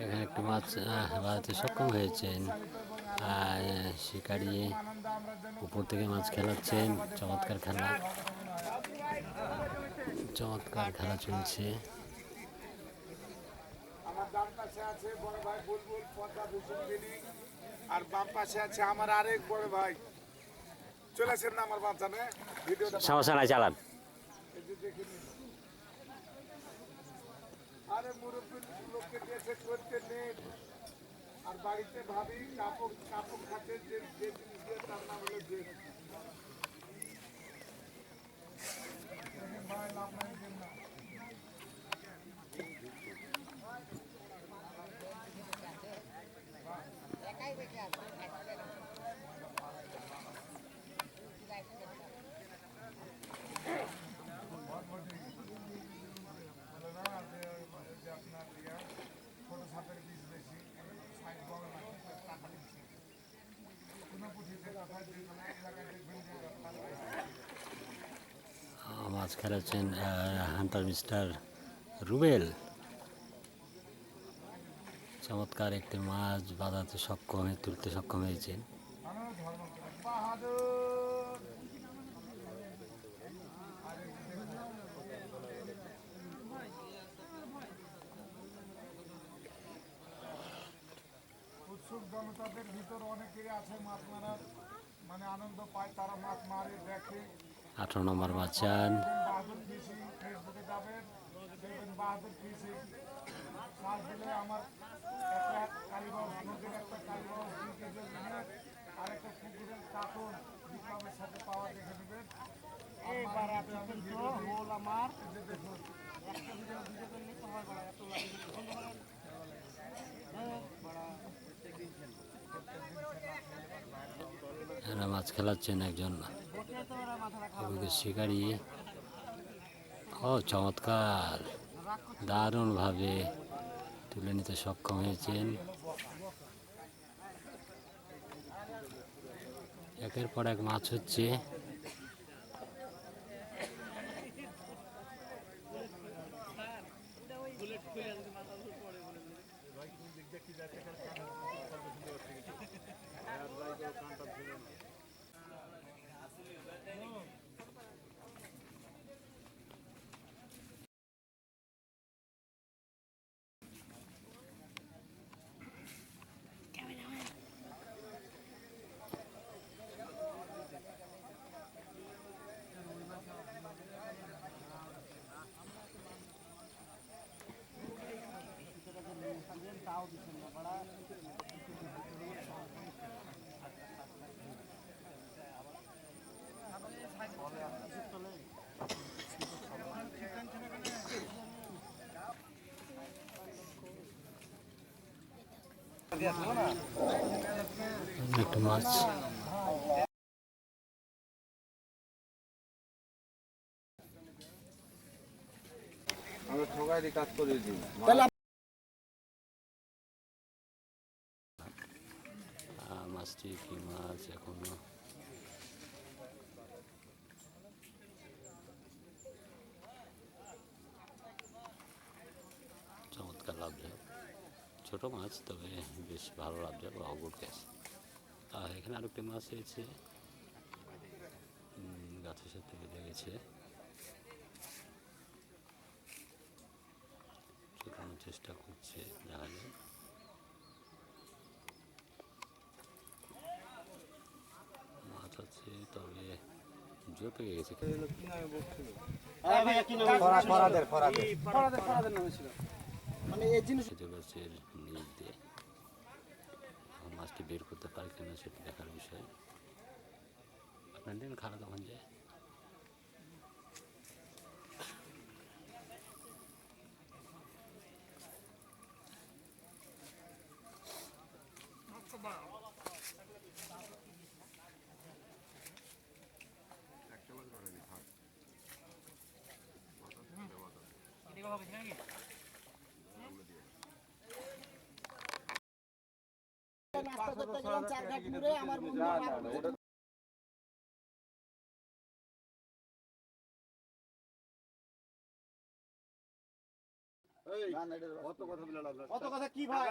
এখানে একটু মাছ বাড়াতে সক্ষম হয়েছেন। শিকারি উপর থেকে মাছ খেলাচ্ছেন। চমৎকার খেলা, চমৎকার খেলা চলছে। আমার ডান পাশে আছে বড় ভাই বুলবুল পদ্মা ভূষণ গিনি, আর বাম পাশে আছে আমার আরেক বড় ভাই। চলেছেন না আমার বাচ্চানে ভিডিওটা সমস্যা নাই, চালান। এই যে দেখে নিন। আরে মুরব্বী লোককে দেশে করতে নেই, আর বাড়িতে ভাবি কাপড় কাপড় খাতে যে যে জিনিস দিয়ে তার নাম হলো যে ভাই লাভ নাই দেন না। মাছ খেলাচ্ছেন হান্টার মিস্টার রুবেল। চমৎকার একটি মাছ বাঁধাতে সক্ষম, তুলতে সক্ষম হয়েছেন। উৎসুক জনতাদের ভিতর অনেকেই আছে মাছ মারার মানে আনন্দ পায়, তারা মাছ মারে দেখে। 18 নম্বর বাচ্চান। বাহাদুর ফিশিং ফেসবুকে যাবেন, দেখবেন বাহাদুর ফিশিং সার্চ দিলে আমার একটা কালীবাস নদীর একটা কালীবাস 2 কেজি লিমিট আর একটা পুকুরের কার্টুন বিপ্লবের সাথে পাওয়া দেখে নেবেন। এইবার আপনি কিন্তু হোল আমার দেখুন একটা ভিডিও করলে তো হয় এত এরা মাছ খেলাচ্ছেন একজন শিকারী। ও চমৎকার, দারুণভাবে তুলে নিতে সক্ষম হয়েছেন। একের পর এক মাছ হচ্ছে। একটা মাছ আমরা ঠকাই দিয়ে কাজ করে দিই। মাছটি কি মাছ এখনো চমৎকার লাভজনক, ছোট মাছ তবে বেশ ভালো লাভজনক, অগুট গ্যাস। এখানে আরেকটি মাছ হয়েছে, গাছের সাথে বেঁধে গেছে, ছোটানোর চেষ্টা করছে, দেখা যায়। মাছ আছে তবে জোর পেয়ে গেছে। খেতে পারছে নিচ দিয়ে, মাছটি বের করতে পারে কিনা সেটি দেখার বিষয়। আপনার দিন খারাপ তখন যায়। আমার কত কথা কি ভাই?